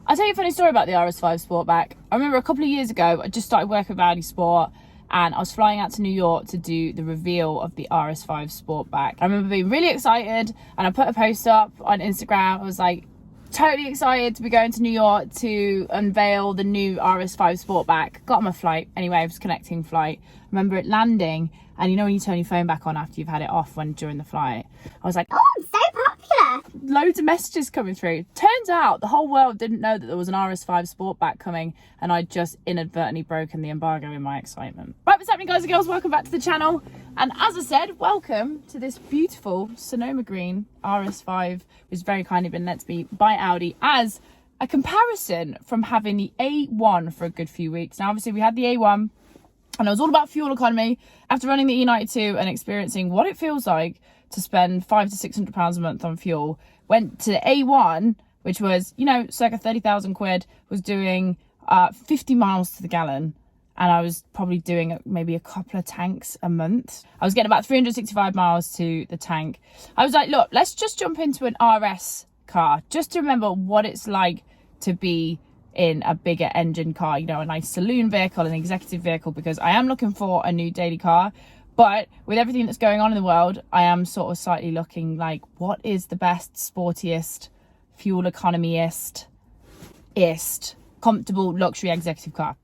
I'll tell you a funny story about the RS5 Sportback. I remember a couple of years ago, I just started working with AUDI Sport and I was flying out to New York to do the reveal of the RS5 Sportback. I remember being really excited and I put a post up on Instagram. I was like, totally excited to be going to New York to unveil the new RS5 Sportback. Got on my flight. Anyway, I was connecting flight. I remember it landing, and you know when you turn your phone back on after you've had it off during the flight? I was like, oh, I'm so popular. Loads of messages coming through. Turns out the whole world didn't know that there was an RS5 Sportback coming, and I just inadvertently broken the embargo in my excitement. Right, what's happening, guys and girls? Welcome back to the channel. And as I said, welcome to this beautiful Sonoma Green RS5, which has very kindly been lent to me by Audi as a comparison from having the A1 for a good few weeks. Now, obviously, we had the A1, and it was all about fuel economy. After running the E92 and experiencing what it feels like to spend £500 to £600 a month on fuel, went to the A1, which was, you know, circa 30,000 quid, was doing 50 miles to the gallon. And I was probably doing maybe a couple of tanks a month. I was getting about 365 miles to the tank. I was like, look, let's just jump into an RS car, just to remember what it's like to be in a bigger engine car, you know, a nice saloon vehicle, an executive vehicle, because I am looking for a new daily car. But with everything that's going on in the world, I am sort of slightly looking like, what is the best, sportiest, fuel economy-ist, comfortable luxury executive car?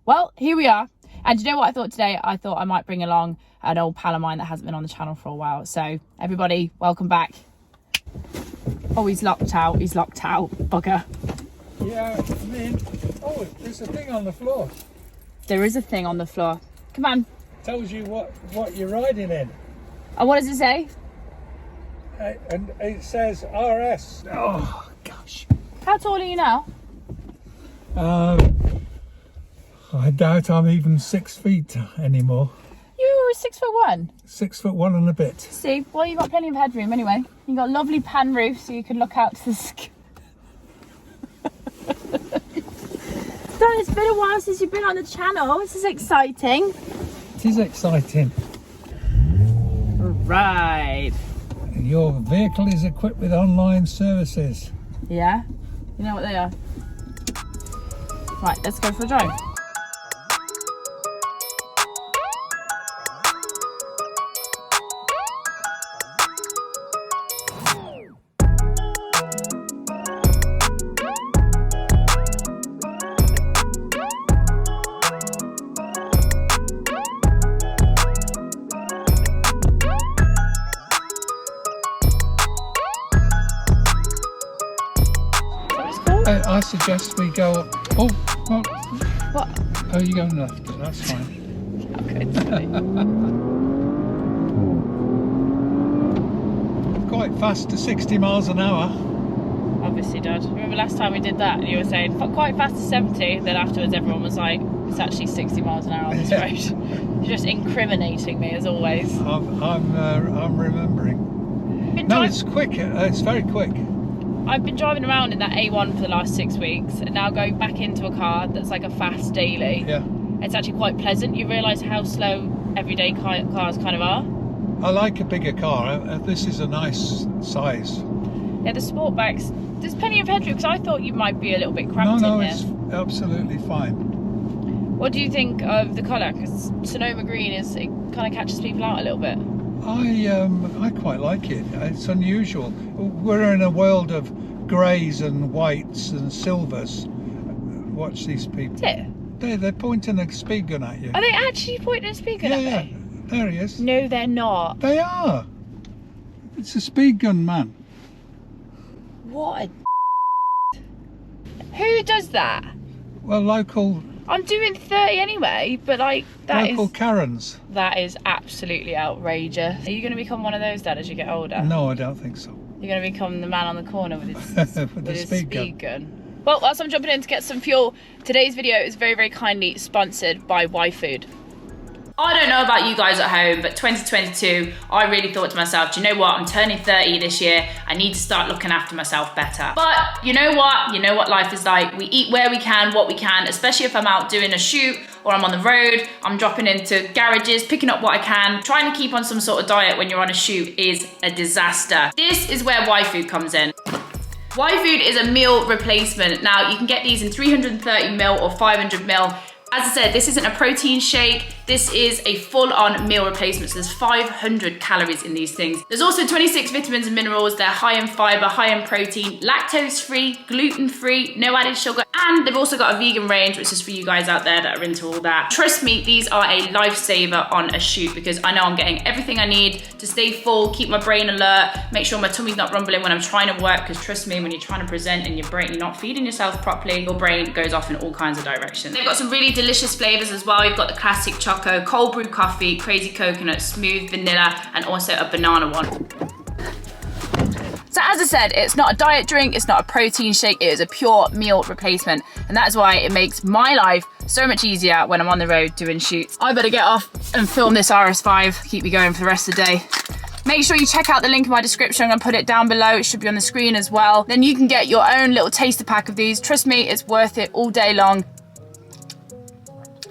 Well, here we are. And you know what I thought today? I thought I might bring along an old pal of mine that hasn't been on the channel for a while. So everybody, welcome back. Oh, he's locked out, bugger. Yeah, I mean, oh, there's a thing on the floor. There is a thing on the floor. Come on. Tells you what you're riding in. And what does it say? And it says RS. Oh, gosh. How tall are you now? I doubt I'm even 6 feet anymore. You were 6'1". 6'1" and a bit. See, well, you've got plenty of headroom anyway. You've got a lovely pan roof so you can look out to the sky. So it's been a while since you've been on the channel. This is exciting. It is exciting. Right. Your vehicle is equipped with online services. Yeah? You know what they are? Right, let's go for a drive. I suggest we go up. Oh, well, What? Oh, you're going left. That's fine. Okay. Quite fast to 60 miles an hour. Obviously, Dad. Remember last time we did that and you were saying quite fast to 70, then afterwards everyone was like, it's actually 60 miles an hour on this road. You're just incriminating me as always. I'm remembering. No, it's quick. It's very quick. I've been driving around in that A1 for the last 6 weeks and now going back into a car that's like a fast daily. Yeah. It's actually quite pleasant. You realise how slow everyday cars kind of are. I like a bigger car. This is a nice size. Yeah, the Sportbacks, there's plenty of headroom because I thought you might be a little bit cramped in here. It's absolutely fine. What do you think of the colour? Because Sonoma Green it kind of catches people out a little bit. I quite like it. It's unusual. We're in a world of greys and whites and silvers. Watch these people. Is it? They're pointing a speed gun at you. Are they actually pointing a speed gun at me? There he is. No, they're not. They are. It's a speed gun, man. What a Who does that? Well, local I'm doing 30 anyway, but like local Karens. That is absolutely outrageous. Are you going to become one of those, Dad, as you get older? No, I don't think so. You're going to become the man on the corner with his, with his speed gun. Well, whilst I'm jumping in to get some fuel, today's video is very, very kindly sponsored by YFood. I don't know about you guys at home, but 2022, I really thought to myself, do you know what? I'm turning 30 this year. I need to start looking after myself better. But you know what? You know what life is like. We eat where we can, what we can, especially if I'm out doing a shoot or I'm on the road. I'm dropping into garages, picking up what I can. Trying to keep on some sort of diet when you're on a shoot is a disaster. This is where YFood comes in. Y-Food is a meal replacement. Now, you can get these in 330ml or 500ml. As I said, this isn't a protein shake. This is a full-on meal replacement. So there's 500 calories in these things. There's also 26 vitamins and minerals. They're high in fiber, high in protein, lactose-free, gluten-free, no added sugar. And they've also got a vegan range, which is for you guys out there that are into all that. Trust me, these are a lifesaver on a shoot because I know I'm getting everything I need to stay full, keep my brain alert, make sure my tummy's not rumbling when I'm trying to work, because trust me, when you're trying to present and you're not feeding yourself properly, your brain goes off in all kinds of directions. They've got some really delicious flavors as well. You've got the classic choco, cold brew coffee, crazy coconut, smooth vanilla, and also a banana one. So as I said, it's not a diet drink, it's not a protein shake, it is a pure meal replacement. And that's why it makes my life so much easier when I'm on the road doing shoots. I better get off and film this RS5, keep me going for the rest of the day. Make sure you check out the link in my description. I'm gonna put it down below. It should be on the screen as well. Then you can get your own little taster pack of these. Trust me, it's worth it all day long.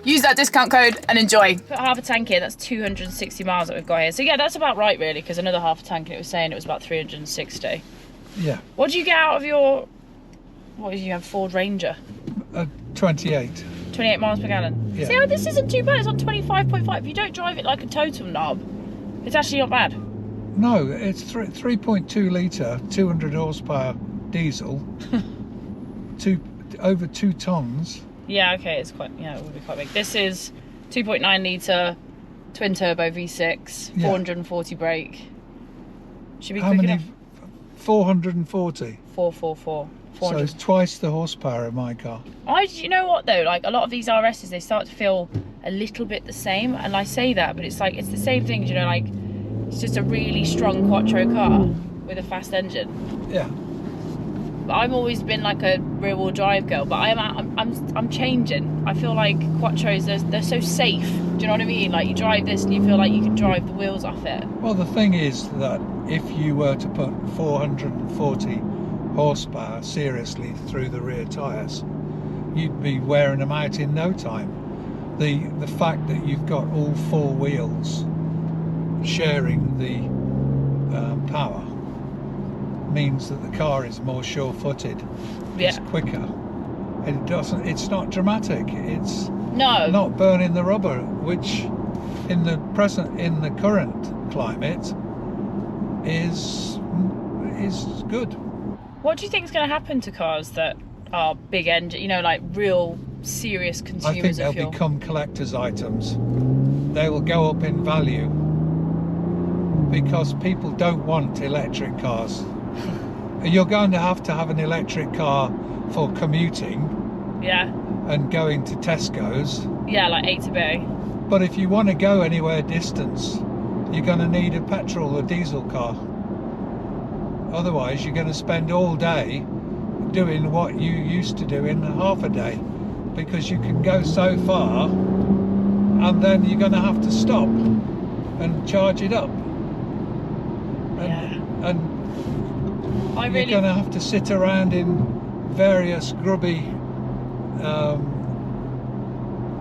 Use that discount code and enjoy. Put half a tank here, that's 260 miles that we've got here. So yeah, that's about right really, because another half a tank, and it was saying it was about 360. Yeah. What do you get out of your, what did you have, Ford Ranger? 28. 28 miles per gallon. Yeah. See, oh, this isn't too bad, it's on 25.5. If you don't drive it like a totem knob, it's actually not bad. No, it's 3.2 litre, 200 horsepower diesel, over 2 tons. Yeah, okay, it's quite, yeah, it will be quite big. This is 2.9 litre, twin turbo V6, Yeah. 440 brake. Should be How quick many? enough. 440. 444. So 400. it's twice the horsepower of my car. You know what though, like a lot of these RSs, they start to feel a little bit the same, and I say that, but it's like, it's the same thing, you know, like, it's just a really strong quattro car with a fast engine. Yeah. I've always been like a rear-wheel drive girl, but I'm changing. I feel like quattros, they're so safe. Do you know what I mean? Like you drive this and you feel like you can drive the wheels off it. Well, the thing is that if you were to put 440 horsepower seriously through the rear tyres, you'd be wearing them out in no time. The fact that you've got all 4 wheels sharing the power means that the car is more sure-footed, it's quicker. It's not dramatic, it's not burning the rubber, which in the current climate is good. What do you think is going to happen to cars that are big engine, you know, like real serious consumers I think they'll of fuel? become collector's items. They will go up in value because people don't want electric cars. You're going to have an electric car for commuting. Yeah. And going to Tesco's. Yeah, like A to B. But if you want to go anywhere distance, you're going to need a petrol or diesel car. Otherwise, you're going to spend all day doing what you used to do in half a day, because you can go so far and then you're going to have to stop and charge it up. And you're going to have to sit around in various grubby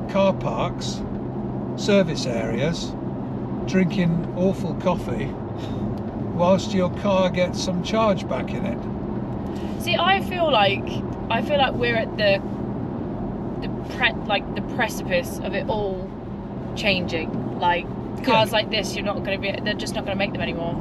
car parks, service areas, drinking awful coffee whilst your car gets some charge back in it. See, I feel like we're at the precipice of it all changing. Like cars like this, they're just not going to make them anymore.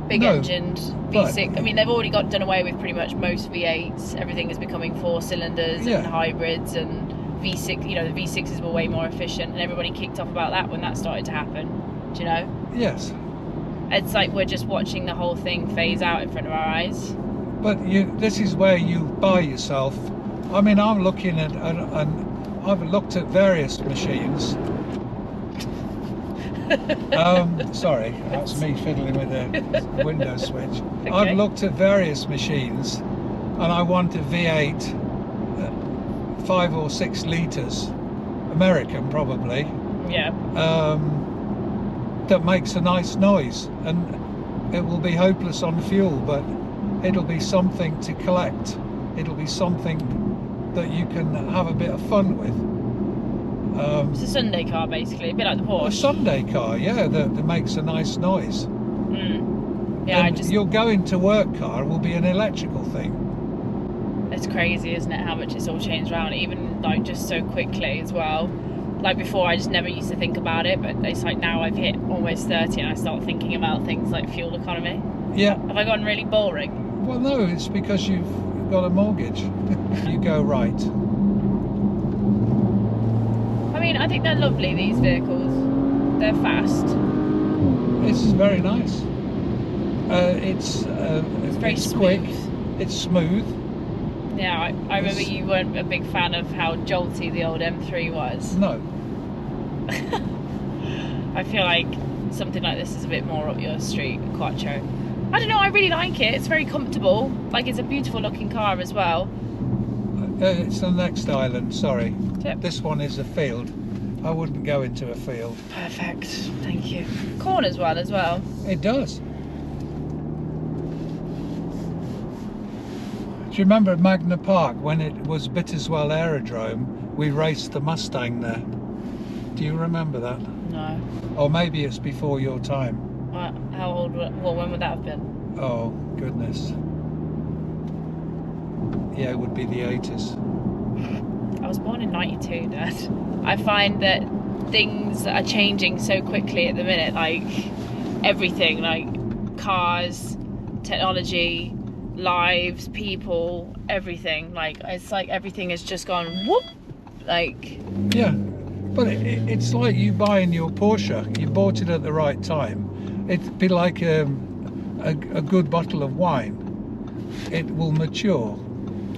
Big engined V6. I mean, they've already done away with pretty much most V8s. Everything is becoming 4 cylinders and hybrids, and V6. You know, the V6s were way more efficient, and everybody kicked off about that when that started to happen. Do you know? Yes. It's like we're just watching the whole thing phase out in front of our eyes. But this is where you buy yourself. I mean, I'm looking at, and I've looked at various machines. Sorry, that's me fiddling with the window switch. Okay. I've looked at various machines, and I want a V8, 5 or 6 litres, American probably. Yeah. That makes a nice noise, and it will be hopeless on fuel, but it'll be something to collect. It'll be something that you can have a bit of fun with. It's a Sunday car, basically, a bit like the Porsche. A Sunday car, yeah, that makes a nice noise. Yeah, and your going to work car will be an electrical thing. It's crazy, isn't it, how much it's all changed around, even like just so quickly as well. Like before, I just never used to think about it, but it's like now I've hit almost 30 and I start thinking about things like fuel economy. Yeah. Have I gone really boring? Well, no, it's because you've got a mortgage. You go right. I mean, I think they're lovely, these vehicles. They're fast. It's very nice. It's very quick. smooth. It's smooth. Yeah, I remember you weren't a big fan of how jolty the old M3 was. No. I feel like something like this is a bit more up your street, Quattro. I don't know, I really like it. It's very comfortable. Like, it's a beautiful looking car as well. It's the next island, sorry. Yep. This one is a field. I wouldn't go into a field. Perfect, thank you. Corners well as well. It does. Do you remember at Magna Park when it was Bitterswell Aerodrome, we raced the Mustang there? Do you remember that? No. Or maybe it's before your time. How old, well, when would that have been? Oh, goodness. Yeah, it would be the 80s. I was born in 92, Dad. I find that things are changing so quickly at the minute, like everything, like cars, technology, lives, people, everything. Like, it's like everything has just gone whoop. Like, yeah, but it's like you buying your Porsche. You bought it at the right time. It'd be like a good bottle of wine. It will mature.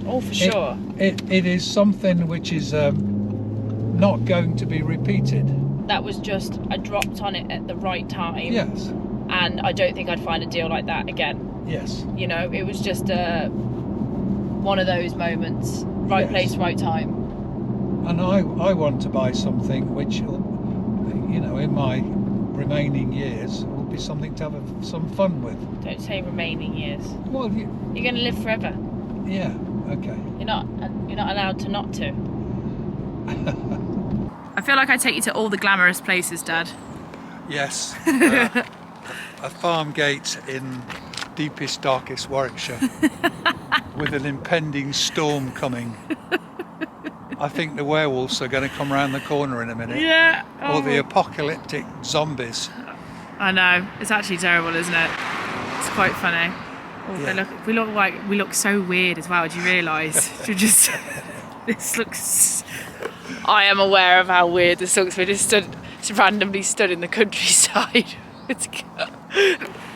oh, for sure. It is something which is not going to be repeated. That was just, I dropped on it at the right time. Yes. And I don't think I'd find a deal like that again. Yes. You know, it was just one of those moments. Right place, right time. And I want to buy something which, you know, in my remaining years will be something to have some fun with. Don't say remaining years. Well, You're going to live forever. yeah, okay. You're not allowed to not to. I feel like I take you to all the glamorous places, Dad. Yes. A farm gate in deepest, darkest Warwickshire with an impending storm coming. I think the werewolves are going to come around the corner in a minute. Yeah. Or the apocalyptic zombies. I know. It's actually terrible, isn't it? It's quite funny. Oh, Yeah. we look so weird as well. Do you realise? This looks. I am aware of how weird this looks. We just randomly stood in the countryside.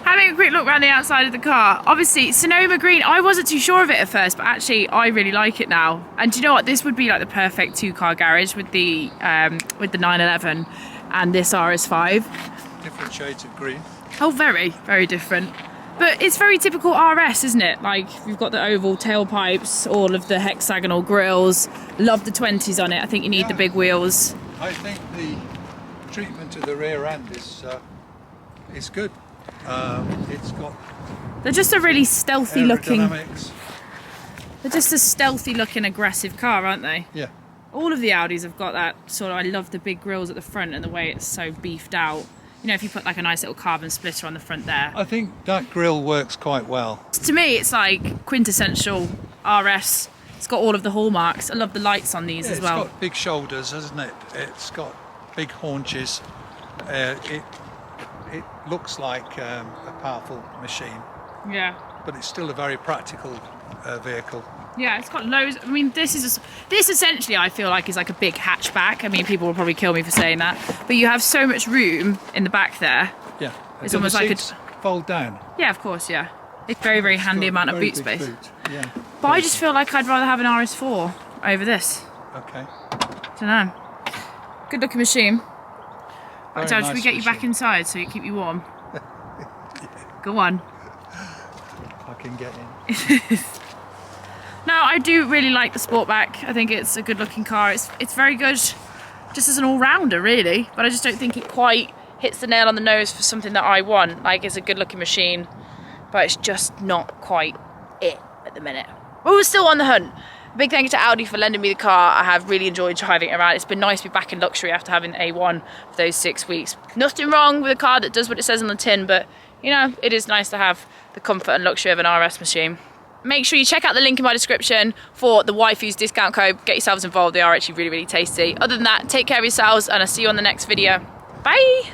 Having a quick look around the outside of the car. Obviously, Sonoma Green, I wasn't too sure of it at first, but actually I really like it now. And do you know what? This would be like the perfect two-car garage with the 911 and this RS5. Different shades of green. Oh, very, very different. But it's very typical RS, isn't it? Like, we've got the oval tailpipes, all of the hexagonal grills. Love the 20s on it. I think you need the big wheels. I think the treatment of the rear end is good. It's got They're just a really stealthy looking. aerodynamics. They're just a stealthy looking aggressive car, aren't they? Yeah. All of the Audis have got that sort of. I love the big grills at the front and the way it's so beefed out. You know, if you put like a nice little carbon splitter on the front there. I think that grille works quite well. To me, it's like quintessential RS. It's got all of the hallmarks. I love the lights on these as well. It's got big shoulders, hasn't it? It's got big haunches. It looks like a powerful machine. Yeah. But it's still a very practical vehicle. Yeah, it's got loads. I mean, this essentially I feel like is like a big hatchback. I mean, people will probably kill me for saying that, but you have so much room in the back there. Yeah. It's almost like a fold down. Yeah, of course, yeah. It's very, very handy amount of boot space. Yeah. But I just feel like I'd rather have an RS4 over this. Okay. Don't know. Good looking machine. Right, Dad, should we get you back machine. inside so you keep you warm? Go on. I can get in. No, I do really like the Sportback. I think it's a good looking car. It's very good just as an all-rounder, really. But I just don't think it quite hits the nail on the nose for something that I want. Like, it's a good looking machine, but it's just not quite it at the minute. But we're still on the hunt. Big thank you to Audi for lending me the car. I have really enjoyed driving it around. It's been nice to be back in luxury after having the A1 for those 6 weeks. Nothing wrong with a car that does what it says on the tin, but you know, it is nice to have the comfort and luxury of an RS machine. make sure you check out the link in my description for the waifus discount code. Get yourselves involved. They are actually really, really tasty. Other than that, take care of yourselves and I'll see you on the next video. Bye.